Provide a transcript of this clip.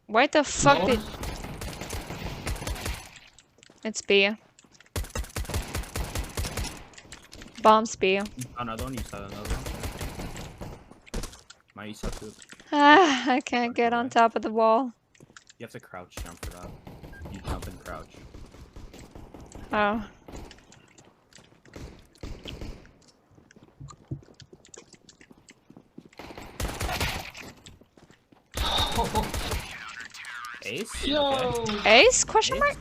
Why the fuck No. did... It's B. Bomb's B. Oh no, don't use that. Another one. Might use that too. Ah, I can't get on top of the wall. You have to crouch jump for that. You jump and crouch. Oh. Ace? Yo. Okay. Ace? Question mark?